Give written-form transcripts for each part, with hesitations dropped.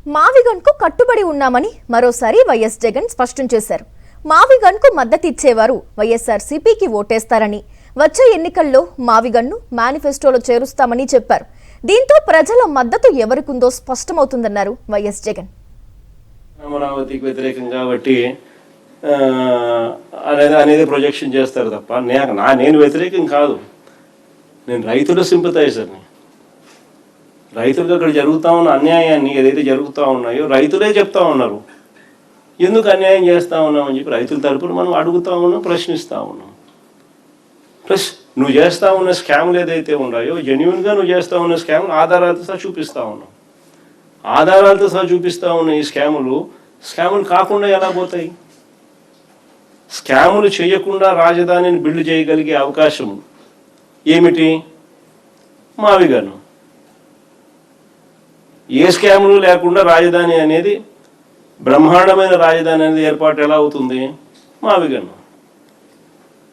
మావిగన్కు కట్టుబడి ఉన్నామని మరోసారి వైఎస్ జగన్ స్పష్టం చేశారు. మావిగన్కు మద్దతు ఇచ్చేవారు వైఎస్ఆర్సీపీకి ఓటేస్తారని, వచ్చే ఎన్నికల్లో మావిగన్ను మేనిఫెస్టోలో చేరుస్తామని చెప్పారు. దీంతో ప్రజల మద్దతు ఎవరికుందో స్పష్టమవుతుందన్నారు వైఎస్ జగన్. అమరావతికి వ్యతిరేకం కాబట్టి అనేది ప్రొజెక్షన్ చేస్తారు తప్ప నేను వ్యతిరేకం కాదు. నేను రైతుల సింపథైజర్ని. రైతులకు అక్కడ జరుగుతూ ఉన్న అన్యాయాన్ని ఏదైతే జరుగుతూ ఉన్నాయో రైతులే చెప్తా ఉన్నారు. ఎందుకు అన్యాయం చేస్తూ ఉన్నామని చెప్పి రైతుల తరపున మనం అడుగుతూ ఉన్నాం, ప్రశ్నిస్తూ ఉన్నాం. ప్లస్ నువ్వు చేస్తూ ఉన్న స్కాములు ఏదైతే ఉన్నాయో జెన్యున్గా నువ్వు చేస్తూ ఉన్న స్కాములు ఆధారాలతో సహా చూపిస్తూ ఉన్నాం. ఆధారాలతో సహా చూపిస్తూ ఉన్న ఈ స్కాములు కాకుండా ఎలా పోతాయి? స్కాములు చేయకుండా రాజధానిని బిల్డ్ చేయగలిగే అవకాశం ఏమిటి? మావిగన్ను. ఏ స్కాములు లేకుండా రాజధాని అనేది బ్రహ్మాండమైన రాజధాని అనేది ఏర్పాటు ఎలా అవుతుంది? మావిగన్ను.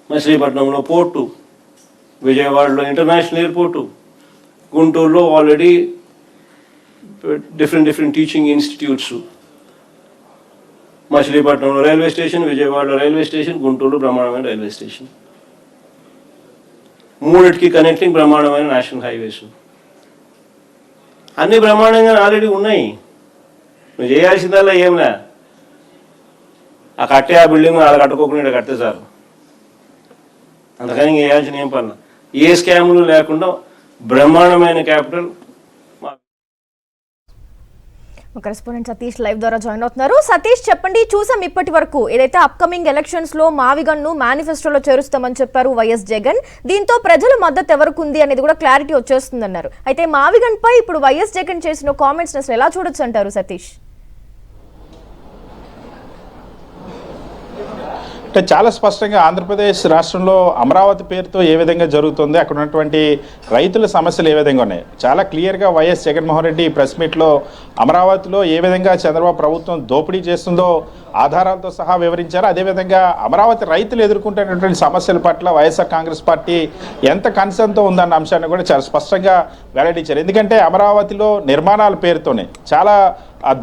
మచిలీపట్నంలో పోర్టు, విజయవాడలో ఇంటర్నేషనల్ ఎయిర్పోర్టు, గుంటూరులో ఆల్రెడీ డిఫరెంట్ టీచింగ్ ఇన్స్టిట్యూట్స్, మచిలీపట్నంలో రైల్వే స్టేషన్, విజయవాడలో రైల్వే స్టేషన్, గుంటూరులో బ్రహ్మాండమైన రైల్వే స్టేషన్, మూడిటికి కనెక్టింగ్ బ్రహ్మాండమైన నేషనల్ హైవేస్, అన్ని బ్రహ్మాండంగా ఆల్రెడీ ఉన్నాయి. నువ్వు చేయాల్సిందల్లా ఏంలే, ఆ బిల్డింగ్ అలా కట్టుకోకుండా కడితే సార్, అంతకని చేయాల్సిన ఏం పని. ఏ స్కాములు లేకుండా బ్రహ్మాండమైన క్యాపిటల్. కరెస్పాండెంట్ సతీష్ లైవ్ ద్వారా జాయిన్ అవుతున్నారు. సతీష్, చెప్పండి, చూసాం ఇప్పటి వరకు ఏదైతే అప్కమింగ్ ఎలక్షన్స్ లో మావిగన్ను మేనిఫెస్టోలో చేరుస్తామని చెప్పారు వైఎస్ జగన్. దీంతో ప్రజల మద్దతు ఎవరికి ఉంది అనేది కూడా క్లారిటీ వచ్చేస్తుందన్నారు. అయితే మావిగన్ పై ఇప్పుడు వైఎస్ జగన్ చేసిన కామెంట్స్ అసలు ఎలా చూడొచ్చు అంటారు సతీష్? అంటే చాలా స్పష్టంగా ఆంధ్రప్రదేశ్ రాష్ట్రంలో అమరావతి పేరుతో ఏ విధంగా జరుగుతుంది, అక్కడ ఉన్నటువంటి రైతుల సమస్యలు ఏ విధంగా ఉన్నాయి, చాలా క్లియర్గా వైఎస్ జగన్మోహన్ రెడ్డి ప్రెస్ మీట్లో అమరావతిలో ఏ విధంగా చంద్రబాబు ప్రభుత్వం దోపిడీ చేస్తుందో ఆధారాలతో సహా వివరించారు. అదేవిధంగా అమరావతి రైతులు ఎదుర్కొంటున్నటువంటి సమస్యల పట్ల వైఎస్ఆర్ కాంగ్రెస్ పార్టీ ఎంత కన్సర్న్తో ఉందన్న అంశాన్ని కూడా చాలా స్పష్టంగా వెల్లడించారు. ఎందుకంటే అమరావతిలో నిర్మాణాల పేరుతోనే చాలా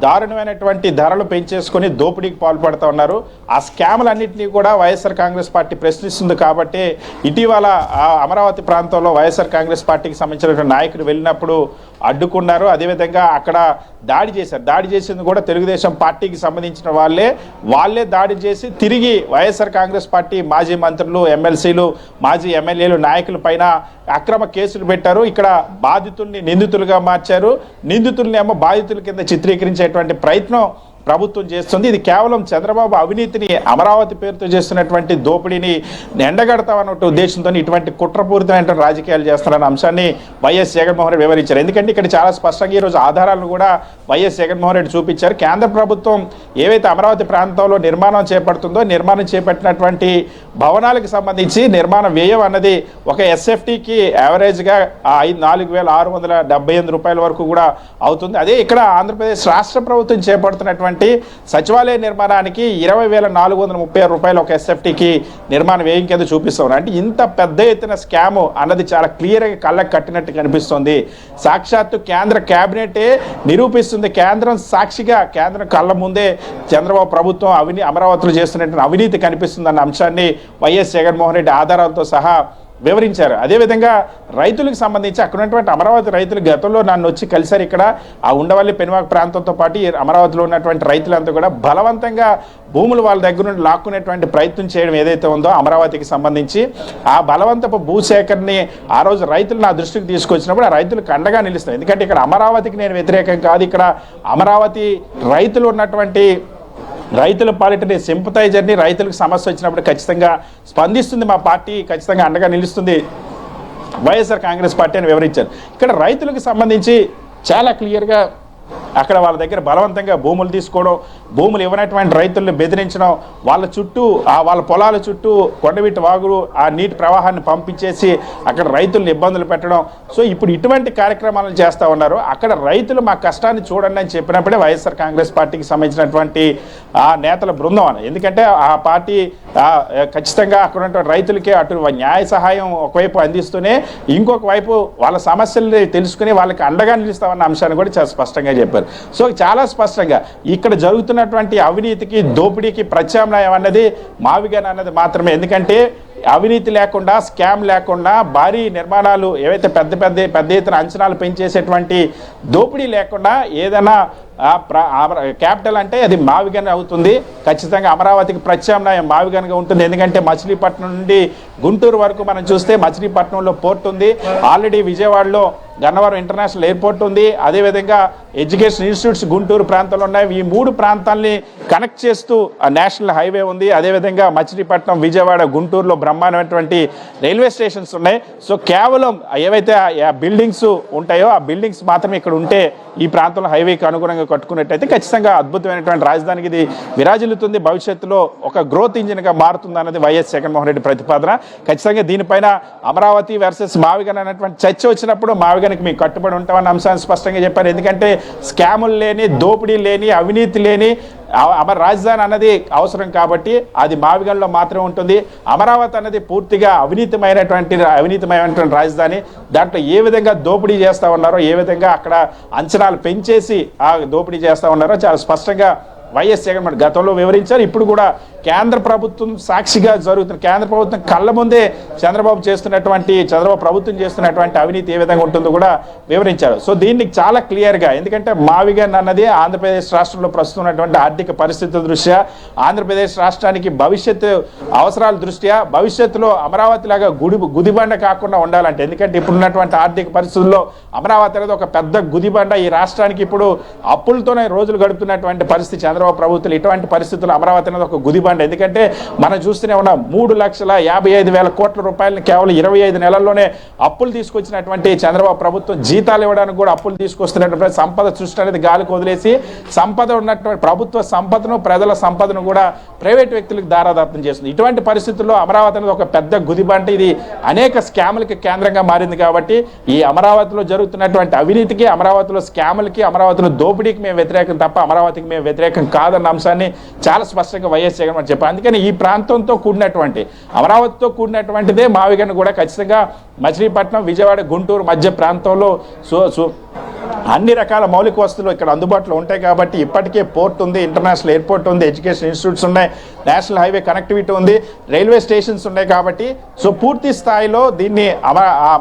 దారుణమైనటువంటి ధరలు పెంచేసుకొని దోపిడీకి పాల్పడుతూ ఉన్నారు. ఆ స్కాములన్నింటినీ కూడా వైఎస్ఆర్ కాంగ్రెస్ పార్టీ ప్రశ్నిస్తుంది. కాబట్టి ఇటీవల అమరావతి ప్రాంతంలో వైఎస్ఆర్ కాంగ్రెస్ పార్టీకి సంబంధించినటువంటి నాయకులు వెళ్ళినప్పుడు అడ్డుకున్నారు. అదేవిధంగా అక్కడ దాడి చేశారు. దాడి చేసింది కూడా తెలుగుదేశం పార్టీకి సంబంధించిన వాళ్ళే దాడి చేసి తిరిగి వైఎస్ఆర్ కాంగ్రెస్ పార్టీ మాజీ మంత్రులు, ఎమ్మెల్సీలు, మాజీ ఎమ్మెల్యేలు, నాయకుల పైన అక్రమ కేసులు పెట్టారు. ఇక్కడ బాధితుల్ని నిందితులుగా మార్చారు. నిందితుల్ని ఏమో బాధితుల కింద చిత్రీకరించేటువంటి ప్రయత్నం ప్రభుత్వం చేస్తుంది. ఇది కేవలం చంద్రబాబు అవినీతిని, అమరావతి పేరుతో చేస్తున్నటువంటి దోపిడీని ఎండగడతామన్న ఉద్దేశంతో ఇటువంటి కుట్రపూరితమైన రాజకీయాలు చేస్తున్నారన్న అంశాన్ని వైఎస్ జగన్మోహన్ రెడ్డి వివరించారు. ఎందుకంటే ఇక్కడ చాలా స్పష్టంగా ఈరోజు ఆధారాలను కూడా వైఎస్ జగన్మోహన్ రెడ్డి చూపించారు. కేంద్ర ప్రభుత్వం ఏవైతే అమరావతి ప్రాంతంలో నిర్మాణం చేపడుతుందో, నిర్మాణం చేపట్టినటువంటి భవనాలకు సంబంధించి నిర్మాణ వ్యయం అన్నది ఒక ఎస్ఎఫ్టీకి యావరేజ్గా 4,678 రూపాయల వరకు కూడా అవుతుంది. అదే ఇక్కడ ఆంధ్రప్రదేశ్ రాష్ట్ర ప్రభుత్వం చేపడుతున్నటువంటి సచివాలయ నిర్మాణానికి 20,436 రూపాయలు ఒక ఎస్ఎఫ్టీకి నిర్మాణ వ్యయం కింద చూపిస్తున్నారు. అంటే ఇంత పెద్ద ఎత్తున స్కాము అన్నది చాలా క్లియర్గా కళ్ళకు కట్టినట్టు కనిపిస్తుంది. సాక్షాత్తు కేంద్ర క్యాబినెటే నిరూపిస్తుంది. కేంద్రం సాక్షిగా, కేంద్రం కళ్ళ ముందే చంద్రబాబు ప్రభుత్వం అమరావతిలో చేస్తున్నటువంటి అవినీతి కనిపిస్తుందన్న అంశాన్ని వైఎస్ జగన్మోహన్ రెడ్డి ఆధారాలతో సహా వివరించారు. అదేవిధంగా రైతులకు సంబంధించి అక్కడ ఉన్నటువంటి అమరావతి రైతులు గతంలో నన్ను వచ్చి కలిశారు. ఇక్కడ ఆ ఉండవల్లి పెనుమాక ప్రాంతంతో పాటు అమరావతిలో ఉన్నటువంటి రైతులంతా కూడా బలవంతంగా భూములు వాళ్ళ దగ్గర నుండి లాక్కునేటువంటి ప్రయత్నం చేయడం ఏదైతే ఉందో అమరావతికి సంబంధించి, ఆ బలవంతపు భూసేకరణని ఆ రోజు రైతులు నా దృష్టికి తీసుకొచ్చినప్పుడు ఆ రైతులకు అండగా నిలుస్తాను. ఎందుకంటే ఇక్కడ అమరావతికి నేను వ్యతిరేకం కాదు. ఇక్కడ అమరావతి రైతులు ఉన్నటువంటి రైతుల పాలిటని సింపథైజర్ని, రైతులకు సమస్య వచ్చినప్పుడు ఖచ్చితంగా స్పందిస్తుంది మా పార్టీ, ఖచ్చితంగా అండగా నిలుస్తుంది వైఎస్ఆర్ కాంగ్రెస్ పార్టీ అని వివరించారు. ఇక్కడ రైతులకు సంబంధించి చాలా క్లియర్గా అక్కడ వాళ్ళ దగ్గర బలవంతంగా భూములు తీసుకోవడం, భూములు ఇవ్వనటువంటి రైతులను బెదిరించడం, వాళ్ళ చుట్టూ వాళ్ళ పొలాల చుట్టూ కొండవీటి వాగులు ఆ నీటి ప్రవాహాన్ని పంపించేసి అక్కడ రైతులను ఇబ్బందులు పెట్టడం. సో ఇప్పుడు ఇటువంటి కార్యక్రమాలను చేస్తూ ఉన్నారు. అక్కడ రైతులు మా కష్టాన్ని చూడండి అని చెప్పినప్పుడే వైఎస్ఆర్ కాంగ్రెస్ పార్టీకి సంబంధించినటువంటి ఆ నేతల బృందం అని. ఎందుకంటే ఆ పార్టీ ఖచ్చితంగా అక్కడ ఉన్నటువంటి రైతులకి అటు న్యాయ సహాయం ఒకవైపు అందిస్తూనే ఇంకొక వైపు వాళ్ళ సమస్యల్ని తెలుసుకుని వాళ్ళకి అండగా నిలుస్తామన్న అంశాన్ని కూడా చాలా స్పష్టంగా చెప్పారు. చేశారు. సో చాలా స్పష్టంగా ఇక్కడ జరుగుతున్నటువంటి అవినీతికి దోపిడీకి ప్రత్యామ్నాయం అన్నది మావిగన్ అన్నది మాత్రమే. ఎందుకంటే అవినీతి లేకుండా, స్కామ్ లేకుండా, భారీ నిర్మాణాలు ఏవైతే పెద్ద ఎత్తున అంచనాలు పెంచేసేటువంటి దోపిడీ లేకుండా ఏదైనా క్యాపిటల్ అంటే అది మావిగన్ అవుతుంది. ఖచ్చితంగా అమరావతికి ప్రత్యామ్నాయం మావిగన్గా ఉంటుంది. ఎందుకంటే మచిలీపట్నం నుండి గుంటూరు వరకు మనం చూస్తే మచిలీపట్నంలో పోర్ట్ ఉంది, ఆల్రెడీ విజయవాడలో గన్నవరం ఇంటర్నేషనల్ ఎయిర్పోర్ట్ ఉంది, అదేవిధంగా ఎడ్యుకేషన్ ఇన్స్టిట్యూట్స్ గుంటూరు ప్రాంతంలో ఉన్నాయి. ఈ 3 ప్రాంతాలని కనెక్ట్ చేస్తూ నేషనల్ హైవే ఉంది. అదేవిధంగా మచిలీపట్నం, విజయవాడ, గుంటూరులో బ్రహ్మాండమైనటువంటి రైల్వే స్టేషన్స్ ఉన్నాయి. సో కేవలం ఏవైతే బిల్డింగ్స్ ఉంటాయో ఆ బిల్డింగ్స్ మాత్రమే ఇక్కడ ఉంటే ఈ ప్రాంతంలో హైవేకి అనుగుణంగా కట్టుకున్నట్టయితే ఖచ్చితంగా అద్భుతమైనటువంటి రాజధానికి ఇది విరాజిల్లుతుంది. భవిష్యత్తులో ఒక గ్రోత్ ఇంజిన్గా మారుతుంది అన్నది వైఎస్ జగన్మోహన్ రెడ్డి ప్రతిపాదన. ఖచ్చితంగా దీనిపైన అమరావతి వర్సెస్ మావిగన్ అనేటువంటి చర్చ వచ్చినప్పుడు మావిగన్కి మీకు కట్టుబడి ఉంటామన్న అంశాన్ని స్పష్టంగా చెప్పారు. ఎందుకంటే స్కాములు లేని, దోపిడీ లేని, అవినీతి లేని రాజధాని అన్నది అవసరం కాబట్టి అది మావిగన్లో మాత్రమే ఉంటుంది. అమరావతి అన్నది పూర్తిగా అవినీతిమయమైనటువంటి రాజధాని. దాంట్లో ఏ విధంగా దోపిడీ చేస్తూ ఉన్నారో, ఏ విధంగా అక్కడ అంచనాలు పెంచేసి ఆ దోపిడీ చేస్తూ ఉన్నారో చాలా స్పష్టంగా వైఎస్ జగన్మోహన్ గతంలో వివరించారు. ఇప్పుడు కూడా కేంద్ర ప్రభుత్వం సాక్షిగా జరుగుతున్న, కేంద్ర ప్రభుత్వం కళ్ళ ముందే చంద్రబాబు ప్రభుత్వం చేస్తున్నటువంటి అవినీతి ఏ విధంగా ఉంటుందో కూడా వివరించారు. సో దీనికి చాలా క్లియర్గా, ఎందుకంటే మావిగన్ అన్నది ఆంధ్రప్రదేశ్ రాష్ట్రంలో ప్రస్తుతం ఉన్నటువంటి ఆర్థిక పరిస్థితుల దృష్ట్యా, ఆంధ్రప్రదేశ్ రాష్ట్రానికి భవిష్యత్తు అవసరాల దృష్ట్యా, భవిష్యత్తులో అమరావతి లాగా గుదిబండ కాకుండా ఉండాలంటే, ఎందుకంటే ఇప్పుడున్నటువంటి ఆర్థిక పరిస్థితుల్లో అమరావతి అనేది ఒక పెద్ద గుదిబండ. ఈ రాష్ట్రానికి ఇప్పుడు అప్పులతోనే రోజులు గడుపుతున్నటువంటి పరిస్థితి చంద్రబాబు ప్రభుత్వం. ఇటువంటి పరిస్థితుల్లో అమరావతి అనేది ఒక గుదిబండ. ఎందుకంటే మనం చూస్తూనే ఉన్నాం 3,55,000 కోట్ల రూపాయలని కేవలం 25 నెలల్లోనే అప్పులు తీసుకొచ్చినటువంటి చంద్రబాబు ప్రభుత్వం జీతాలు ఇవ్వడానికి కూడా అప్పులు తీసుకొస్తున్నటువంటి సంపద సృష్టి అనేది గాలికి వదిలేసి సంపద ఉన్నటువంటి ప్రభుత్వ సంపదను, ప్రజల సంపదను కూడా ప్రైవేట్ వ్యక్తులకు దారాదత్తం చేస్తుంది. ఇటువంటి పరిస్థితుల్లో అమరావతి అనేది ఒక పెద్ద గుదిబంట. ఇది అనేక స్కాములకి కేంద్రంగా మారింది. కాబట్టి ఈ అమరావతిలో జరుగుతున్నటువంటి అవినీతికి, అమరావతిలో స్కాములకి, అమరావతిలో దోపిడీకి మేము వ్యతిరేకం తప్ప అమరావతికి మేము వ్యతిరేకం కాదన్న అంశాన్ని చాలా స్పష్టంగా వైఎస్ జగన్మోహన్ చెప్పారు. అందుకని ఈ ప్రాంతంతో కూడినటువంటి, అమరావతితో కూడినటువంటిదే మావిగన్ కూడా ఖచ్చితంగా మచిలీపట్నం, విజయవాడ, గుంటూరు మధ్య ప్రాంతంలో అన్ని రకాల మౌలిక వస్తువులు ఇక్కడ అందుబాటులో ఉంటాయి. కాబట్టి ఇప్పటికే పోర్ట్ ఉంది, ఇంటర్నేషనల్ ఎయిర్పోర్ట్ ఉంది, ఎడ్యుకేషన్ ఇన్స్టిట్యూట్స్ ఉన్నాయి, నేషనల్ హైవే కనెక్టివిటీ ఉంది, రైల్వే స్టేషన్స్ ఉన్నాయి. కాబట్టి సో పూర్తి స్థాయిలో దీన్ని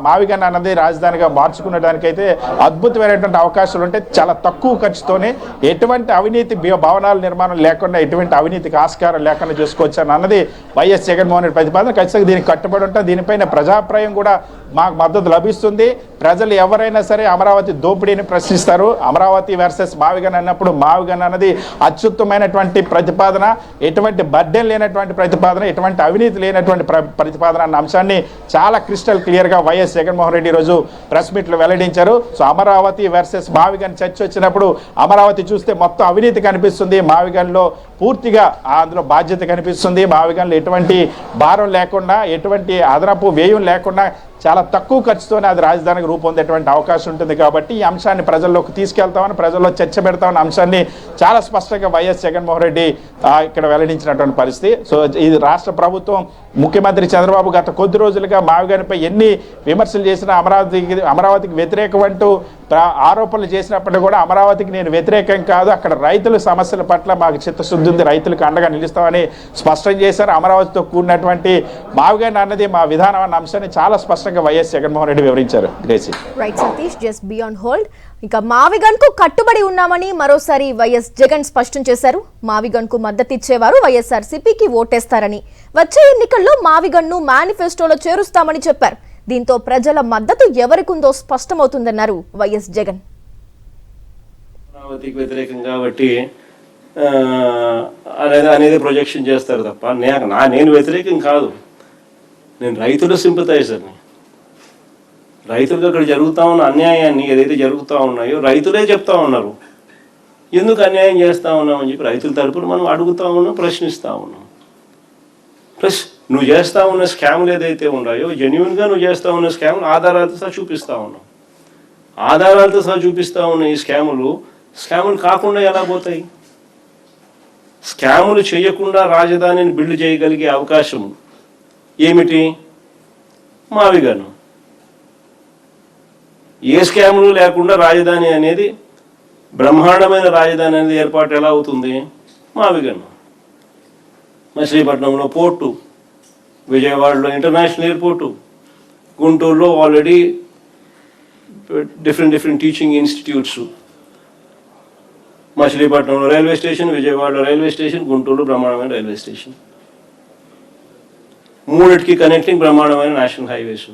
మావిగన్ అన్నది రాజధానిగా మార్చుకునేదానికైతే అద్భుతమైనటువంటి అవకాశాలు ఉంటాయి. చాలా తక్కువ ఖర్చుతోనే ఎటువంటి అవినీతి భవనాల నిర్మాణం లేకుండా, ఎటువంటి అవినీతికి ఆస్కారం లేకుండా చేసుకోవచ్చు అన్నది వైఎస్ జగన్మోహన్ రెడ్డి ప్రతిపాదన. ఖచ్చితంగా దీనికి కట్టుబడి ఉంటాం. దీనిపైన ప్రజాప్రాయం కూడా మాకు మద్దతు లభిస్తుంది. ప్రజలు ఎవరైనా సరే అమరావతి దోపిడీని ప్రశ్నిస్తారు. అమరావతి వర్సెస్ మావిగన్ అన్నప్పుడు మావిగన్ అన్నది అత్యుత్తమైనటువంటి ప్రతిపాదన, ఎటువంటి బర్డెన్ లేనటువంటి ప్రతిపాదన, ఎటువంటి అవినీతి లేనటువంటి ప్రతిపాదన అన్న అంశాన్ని చాలా క్రిస్టల్ క్లియర్గా వైఎస్ జగన్మోహన్ రెడ్డి ఈరోజు ప్రెస్ మీట్లో వెల్లడించారు. సో అమరావతి వర్సెస్ మావిగన్ చర్చ వచ్చినప్పుడు అమరావతి చూస్తే మొత్తం అవినీతి కనిపిస్తుంది, మావిగన్లో పూర్తిగా అందులో బాధ్యత కనిపిస్తుంది. మావిగన్లో ఎటువంటి భారం లేకుండా, ఎటువంటి అదనపు వ్యయం లేకుండా చాలా తక్కువ ఖర్చుతోనే అది రాజధానికి రూపొందేటువంటి అవకాశం ఉంటుంది. కాబట్టి ఈ అంశాన్ని ప్రజల్లోకి తీసుకెళ్తామని, ప్రజల్లో చర్చ పెడతామని అంశాన్ని చాలా స్పష్టంగా వైఎస్ జగన్మోహన్ రెడ్డి ఇక్కడ వెల్లడించినటువంటి పరిస్థితి. సో ఇది రాష్ట్ర ప్రభుత్వం, ముఖ్యమంత్రి చంద్రబాబు గత కొద్ది రోజులుగా మావిగన్పై ఎన్ని విమర్శలు చేసినా, అమరావతికి వ్యతిరేకం అంటూ ఆరోపణలు చేసినప్పటికీ కూడా అమరావతికి నేను వ్యతిరేకం కాదు, అక్కడ రైతుల సమస్యల పట్ల మాకు చిత్తశుద్ధి ఉంది, రైతులకు అండగా నిలుస్తామని స్పష్టం చేశారు. అమరావతితో కూడినటువంటి మావిగన్ అన్నది మా విధానం అన్న అంశాన్ని చాలా స్పష్టంగా వైఎస్ జగన్మోహన్ రెడ్డి వివరించారు. Right Satish, just be on hold. ఇంకా మావిగన్ కు కట్టుబడి ఉన్నామని మరోసారి వైఎస్ జగన్ స్పష్టం చేశారు. మావిగన్ కు మద్దతు ఇచ్చేవారు వైఎస్ఆర్సీపీకి ఓటేస్తారని, వచ్చే ఎన్నికల్లో మావిగన్ ను మేనిఫెస్టోలో చేరుస్తామని చెప్పారు. దీంతో ప్రజల మద్దతు ఎవరికుందో స్పష్టమవుతుందన్నారు వైఎస్ జగన్. అమరావతికి వ్యతిరేకం కాబట్టి అనేది ప్రొజెక్షన్ చేస్తారు తప్ప నేను వ్యతిరేకం కాదు. నేను రైతుల సింపథైజర్ని. రైతులకు అక్కడ జరుగుతూ ఉన్న అన్యాయాన్ని ఏదైతే జరుగుతూ ఉన్నాయో రైతులే చెప్తా ఉన్నారు. ఎందుకు అన్యాయం చేస్తూ ఉన్నామని చెప్పి రైతుల తరపున మనం అడుగుతూ ఉన్నాం, ప్రశ్నిస్తూ ఉన్నాం. ప్లస్ నువ్వు చేస్తూ ఉన్న స్కాములు ఏదైతే ఉన్నాయో జెన్యున్గా నువ్వు చేస్తూ ఉన్న స్కాములు ఆధారాలతో సహా చూపిస్తూ ఉన్నాం. ఆధారాలతో సహా చూపిస్తూ ఉన్న ఈ స్కాములు కాకుండా ఎలా పోతాయి? స్కాములు చేయకుండా రాజధానిని బిల్డ్ చేయగలిగే అవకాశం ఏమిటి? మావిగన్. ఏ స్కాములు లేకుండా రాజధాని అనేది బ్రహ్మాండమైన రాజధాని అనేది ఏర్పాటు ఎలా అవుతుంది? మావిగన్. మచిలీపట్నంలో పోర్టు, విజయవాడలో ఇంటర్నేషనల్ ఎయిర్పోర్టు, గుంటూరులో ఆల్రెడీ డిఫరెంట్ టీచింగ్ ఇన్స్టిట్యూట్స్, మచిలీపట్నంలో రైల్వే స్టేషన్, విజయవాడలో రైల్వే స్టేషన్, గుంటూరులో బ్రహ్మాండమైన రైల్వే స్టేషన్, మూడిటికి కనెక్టింగ్ బ్రహ్మాండమైన నేషనల్ హైవేస్.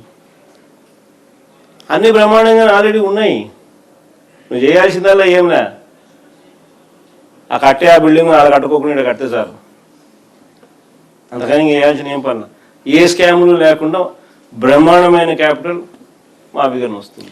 అన్ని బ్రహ్మాండంగా ఆల్రెడీ ఉన్నాయి. నువ్వు చేయాల్సిందల్లా ఏంలే, ఆ కట్టే ఆ బిల్డింగ్ అలా కట్టుకోకుండా కడితే చాలు. అంతకని చేయాల్సిన ఏం పని, ఏ స్కాములు లేకుండా బ్రహ్మాండమైన క్యాపిటల్ మావిగన్ వస్తుంది.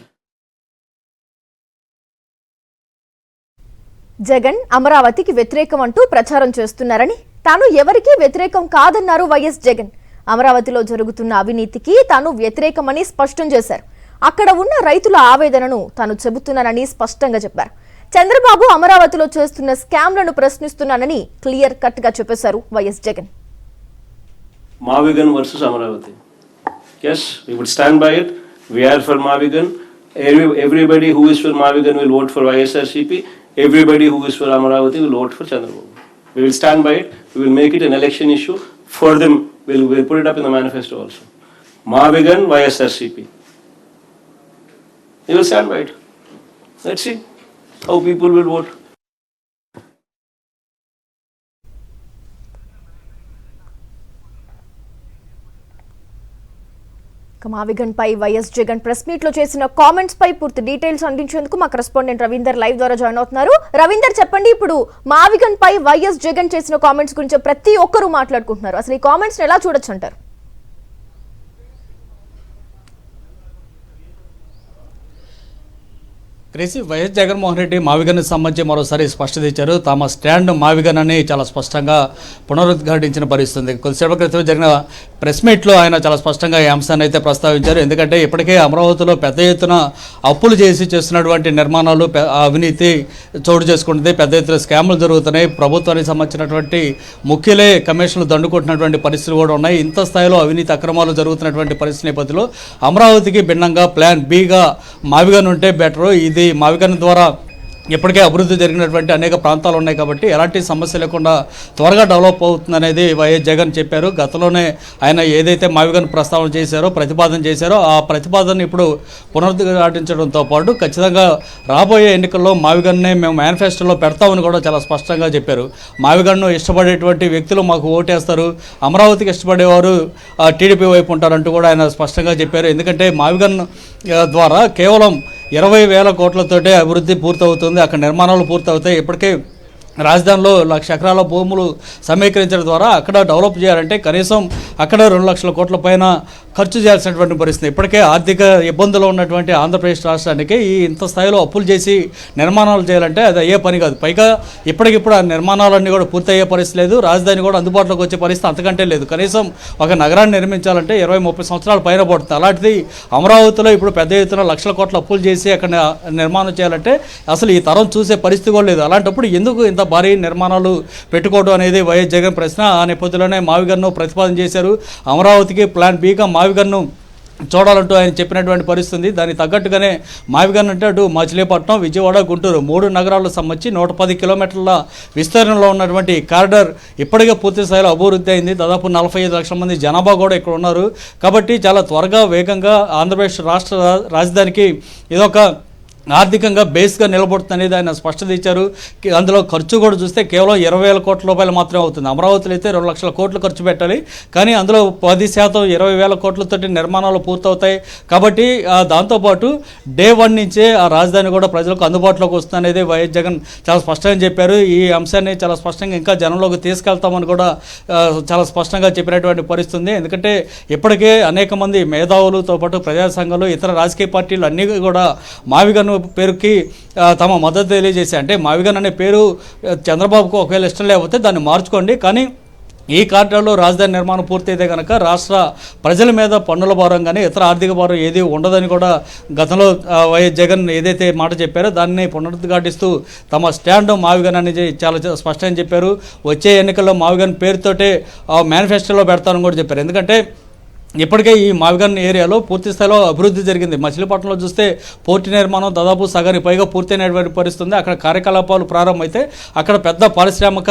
జగన్ అమరావతికి వ్యతిరేకం అంటూ ప్రచారం చేస్తున్నారని, తాను ఎవరికీ వ్యతిరేకం కాదన్నారు వైఎస్ జగన్. అమరావతిలో జరుగుతున్న అవినీతికి తాను వ్యతిరేకమని స్పష్టం చేశారు. అక్కడ ఉన్న రైతుల ఆవేదనను తాను చెబుతున్నానని స్పష్టంగా చెప్పారు. చంద్రబాబు అమరావతిలో చేస్తున్న స్కామ్లను ప్రశ్నిస్తున్నానని క్లియర్ కట్ గా చెప్పేశారు YS Jagan. Mavigan versus Amaravati. Yes, we would stand by it. We are for Mavigan. Everybody who is for Mavigan will vote for YSRCP. Everybody who is for Amaravati will vote for Chandrababu. We will stand by it. We will make it an election issue for them. We'll put it up in the manifesto also. Mavigan, YSRCP. We will stand by it. Let's see how people will vote. మావిగన్ పై YS Jagan press meet లో చేసిన comments పై పూర్తి details అందించేందుకు మా correspondent Ravinder live ద్వారా join అవుతున్నారు. రవీందర్, చెప్పండి, ఇప్పుడు మావిగన్ పై వైఎస్ జగన్ చేసిన కామెంట్స్ గురించి ప్రతి ఒక్కరూ మాట్లాడుకుంటున్నారు. అసలు ఈ కామెంట్స్ ఎలా చూడొచ్చు అంటారు? క్రేసీ వైఎస్ జగన్మోహన్ రెడ్డి మావిగన్కి సంబంధించి మరోసారి స్పష్టత ఇచ్చారు. తమ స్టాండ్ మావిగన్ అని చాలా స్పష్టంగా పునరుద్ఘాటించిన పరిస్థితుంది. కొద్దిసేపటి క్రితం జరిగిన ప్రెస్ మీట్లో ఆయన చాలా స్పష్టంగా ఈ అంశాన్ని అయితే ప్రస్తావించారు. ఎందుకంటే ఇప్పటికే అమరావతిలో పెద్ద ఎత్తున అప్పులు చేసి చేస్తున్నటువంటి నిర్మాణాలు అవినీతి చోటు చేసుకుంటుంది. పెద్ద ఎత్తున స్కాములు జరుగుతున్నాయి. ప్రభుత్వానికి సంబంధించినటువంటి ముఖ్యులే కమిషన్లు దండుకుంటున్నటువంటి పరిస్థితులు కూడా ఉన్నాయి. ఇంత స్థాయిలో అవినీతి అక్రమాలు జరుగుతున్నటువంటి పరిస్థితి నేపథ్యంలో అమరావతికి భిన్నంగా ప్లాన్ బిగా మావిగన్ ఉంటే బెటరు. ఇది మావిగన్ ద్వారా ఇప్పటికే అభివృద్ధి జరిగినటువంటి అనేక ప్రాంతాలు ఉన్నాయి కాబట్టి ఎలాంటి సమస్య లేకుండా త్వరగా డెవలప్ అవుతుందనేది వైఎస్ జగన్ చెప్పారు. గతంలోనే ఆయన ఏదైతే మావిగన్ ప్రస్తావన చేశారో, ప్రతిపాదన చేశారో, ఆ ప్రతిపాదన ఇప్పుడు పునరుద్ఘాటించడంతో పాటు ఖచ్చితంగా రాబోయే ఎన్నికల్లో మావిగన్నే మేము మేనిఫెస్టోలో పెడతామని కూడా చాలా స్పష్టంగా చెప్పారు. మావిగన్ను ఇష్టపడేటువంటి వ్యక్తులు మాకు ఓటేస్తారు, అమరావతికి ఇష్టపడేవారు టీడీపీ వైపు ఉంటారంటూ కూడా ఆయన స్పష్టంగా చెప్పారు. ఎందుకంటే మావిగన్ ద్వారా కేవలం 20,000 కోట్లతోటే అభివృద్ధి పూర్తవుతుంది. అక్కడ నిర్మాణాలు పూర్తవుతాయి. ఇప్పటికే రాజధానిలో 1,00,000 ఎకరాల భూములు సమీకరించడం ద్వారా అక్కడ డెవలప్ చేయాలంటే కనీసం అక్కడ 2,00,000 కోట్ల పైన ఖర్చు చేయాల్సినటువంటి పరిస్థితి. ఇప్పటికే ఆర్థిక ఇబ్బందులు ఉన్నటువంటి ఆంధ్రప్రదేశ్ రాష్ట్రానికి ఈ ఇంత స్థాయిలో అప్పులు చేసి నిర్మాణాలు చేయాలంటే అది అయ్యే పని కాదు. పైగా ఇప్పటికిప్పుడు ఆ నిర్మాణాలన్నీ కూడా పూర్తయ్యే పరిస్థితి లేదు. రాజధాని కూడా అందుబాటులోకి వచ్చే పరిస్థితి అంతకంటే లేదు. కనీసం ఒక నగరాన్ని నిర్మించాలంటే 20-30 సంవత్సరాల పైన పడుతుంది. అలాంటిది అమరావతిలో ఇప్పుడు పెద్ద ఎత్తున 1,00,000 కోట్ల అప్పులు చేసి అక్కడ నిర్మాణం చేయాలంటే అసలు ఈ తరం చూసే పరిస్థితి కూడా లేదు. అలాంటప్పుడు ఎందుకు ఇంత భారీ నిర్మాణాలు పెట్టుకోవడం అనేది వైఎస్ జగన్ ప్రశ్న. ఆ నేపథ్యంలోనే మావిగన్ను ప్రతిపాదన చేశారు. అమరావతికి ప్లాన్ బిగా మావిగన్ను చూడాలంటూ ఆయన చెప్పినటువంటి పరిస్థితి. దానికి తగ్గట్టుగానే మావిగన్ అంటే అటు మచిలీపట్నం, విజయవాడ, గుంటూరు 3 నగరాలకు సంబంధించి 110 కిలోమీటర్ల విస్తీర్ణంలో ఉన్నటువంటి కారిడార్ ఇప్పటికే పూర్తి స్థాయిలో అభివృద్ధి అయింది. దాదాపు 45 లక్షల మంది జనాభా కూడా ఇక్కడ ఉన్నారు. కాబట్టి చాలా త్వరగా వేగంగా ఆంధ్రప్రదేశ్ రాష్ట్ర రాజధానికి ఇదొక ఆర్థికంగా బేస్గా నిలబడుతుంది అనేది ఆయన స్పష్టత ఇచ్చారు. అందులో ఖర్చు కూడా చూస్తే కేవలం 20,000 కోట్ల రూపాయలు మాత్రమే అవుతుంది. అమరావతిలో అయితే 2,00,000 కోట్లు ఖర్చు పెట్టాలి. కానీ అందులో 10% 20,000 కోట్లతోటి నిర్మాణాలు పూర్తవుతాయి. కాబట్టి దాంతోపాటు డే 1 నుంచే ఆ రాజధాని కూడా ప్రజలకు అందుబాటులోకి వస్తుంది అనేది వైఎస్ జగన్ చాలా స్పష్టంగా చెప్పారు. ఈ అంశాన్ని చాలా స్పష్టంగా ఇంకా జనంలోకి తీసుకెళ్తామని కూడా చాలా స్పష్టంగా చెప్పినటువంటి పరిస్థితి. ఎందుకంటే ఇప్పటికే అనేక మంది మేధావులతో పాటు ప్రజా సంఘాలు, ఇతర రాజకీయ పార్టీలు అన్నీ కూడా మావిగన్ పేరుకి తమ మద్దతు తెలియజేశాయి. అంటే మావిగన్ అనే పేరు చంద్రబాబుకు ఒకవేళ ఇష్టం లేకపోతే దాన్ని మార్చుకోండి, కానీ ఈ కారిడార్లో రాజధాని నిర్మాణం పూర్తయితే కనుక రాష్ట్ర ప్రజల మీద పన్నుల భారం కానీ ఇతర ఆర్థిక భారం ఏది ఉండదని కూడా గతంలో వైఎస్ జగన్ ఏదైతే మాట చెప్పారో దాన్ని పునరుద్ఘాటిస్తూ తమ స్టాండ్ మావిగన్ అనేది చాలా స్పష్టంగా చెప్పారు. వచ్చే ఎన్నికల్లో మావిగన్ పేరుతోటే మేనిఫెస్టోలో పెడతానని కూడా చెప్పారు. ఎందుకంటే ఇప్పటికే ఈ మావిగన్ ఏరియాలో పూర్తి స్థాయిలో అభివృద్ధి జరిగింది. మచిలీపట్నంలో చూస్తే పోర్టు నిర్మాణం దాదాపు సగానికి పైగా పూర్తయినటువంటి పరిస్థితుంది. అక్కడ కార్యకలాపాలు ప్రారంభమైతే అక్కడ పెద్ద పారిశ్రామిక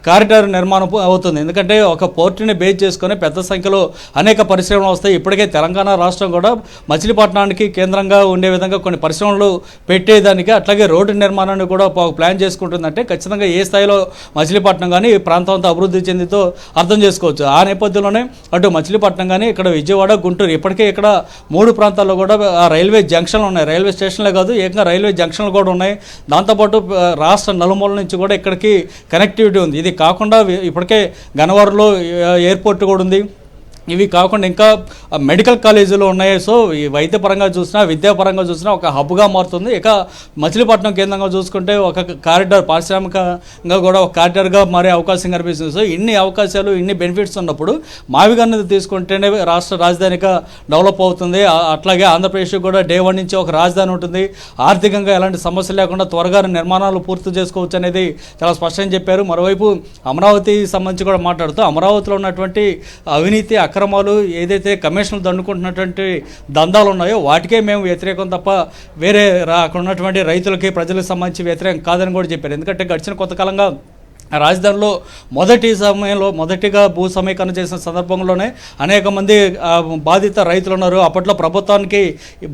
కారిడార్ నిర్మాణం అవుతుంది. ఎందుకంటే ఒక పోర్టుని బేస్ చేసుకొని పెద్ద సంఖ్యలో అనేక పరిశ్రమలు వస్తాయి. ఇప్పటికే తెలంగాణ రాష్ట్రం కూడా మచిలీపట్నానికి కేంద్రంగా ఉండే విధంగా కొన్ని పరిశ్రమలు పెట్టేదానికి, అట్లాగే రోడ్డు నిర్మాణాన్ని కూడా ప్లాన్ చేసుకుంటుందంటే ఖచ్చితంగా ఏ స్థాయిలో మచిలీపట్నం కానీ ఈ ప్రాంతం అంతా అభివృద్ధి చెందితో అర్థం చేసుకోవచ్చు. ఆ నేపథ్యంలోనే అటు మచిలీపట్నం కానీ ఇక్కడ విజయవాడ, గుంటూరు ఇప్పటికే ఇక్కడ 3 ప్రాంతాల్లో కూడా రైల్వే జంక్షన్లు ఉన్నాయి. రైల్వే స్టేషన్లే కాదు, ఏకంగా రైల్వే జంక్షన్లు కూడా ఉన్నాయి. దాంతోపాటు రాష్ట్ర నలుమూల నుంచి కూడా ఇక్కడికి కనెక్టివిటీ ఉంది. ఇది కాకుండా ఇప్పటికే గన్నవరంలో ఎయిర్పోర్ట్ కూడా ఉంది. ఇవి కాకుండా ఇంకా మెడికల్ కాలేజీలు ఉన్నాయి. సో ఈ వైద్యపరంగా చూసినా, విద్యాపరంగా చూసినా ఒక హబ్గా మారుతుంది. ఇక మచిలీపట్నం కేంద్రంగా చూసుకుంటే ఒక కారిడార్, పారిశ్రామికంగా కూడా ఒక కారిడార్గా మారే అవకాశం కనిపిస్తుంది. సో ఇన్ని అవకాశాలు, ఇన్ని బెనిఫిట్స్ ఉన్నప్పుడు మావిగన్ను తీసుకుంటేనే రాష్ట్ర రాజధానిగా డెవలప్ అవుతుంది. అట్లాగే ఆంధ్రప్రదేశ్ కూడా డే 1 నుంచి ఒక రాజధాని ఉంటుంది. ఆర్థికంగా ఎలాంటి సమస్యలు లేకుండా త్వరగా నిర్మాణాలు పూర్తి చేసుకోవచ్చు అనేది చాలా స్పష్టంగా చెప్పారు. మరోవైపు అమరావతి సంబంధించి కూడా మాట్లాడుతూ అమరావతిలో ఉన్నటువంటి అవినీతి, అక్రమాలు, ఏదైతే కమిషన్లు దండుకుంటున్నటువంటి దందాలు ఉన్నాయో వాటికే మేము వ్యతిరేకం తప్ప వేరే అక్కడ ఉన్నటువంటి రైతులకి, ప్రజలకు సంబంధించి వ్యతిరేకం కాదని కూడా చెప్పారు. ఎందుకంటే గడిచిన కొంతకాలంగా రాజధానిలో మొదటిగా భూ సమీకరణ చేసిన సందర్భంలోనే అనేక మంది బాధిత రైతులు ఉన్నారు. అప్పట్లో ప్రభుత్వానికి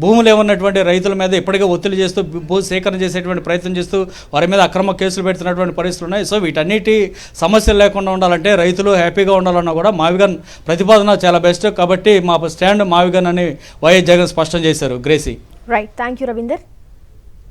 భూములు ఏమన్నటువంటి రైతుల మీద ఇప్పటికే ఒత్తిడి చేస్తూ భూ సేకరణ చేసేటువంటి ప్రయత్నం చేస్తూ వారి మీద అక్రమ కేసులు పెడుతున్నటువంటి పరిస్థితులు ఉన్నాయి. సో వీటన్నిటి సమస్యలు లేకుండా ఉండాలంటే, రైతులు హ్యాపీగా ఉండాలన్నా కూడా మావిగన్ ప్రతిపాదన చాలా బెస్ట్. కాబట్టి మా స్టాండ్ మావిగన్ అని వైఎస్ జగన్ స్పష్టం చేశారు. Gracie. Right, thank you Ravinder.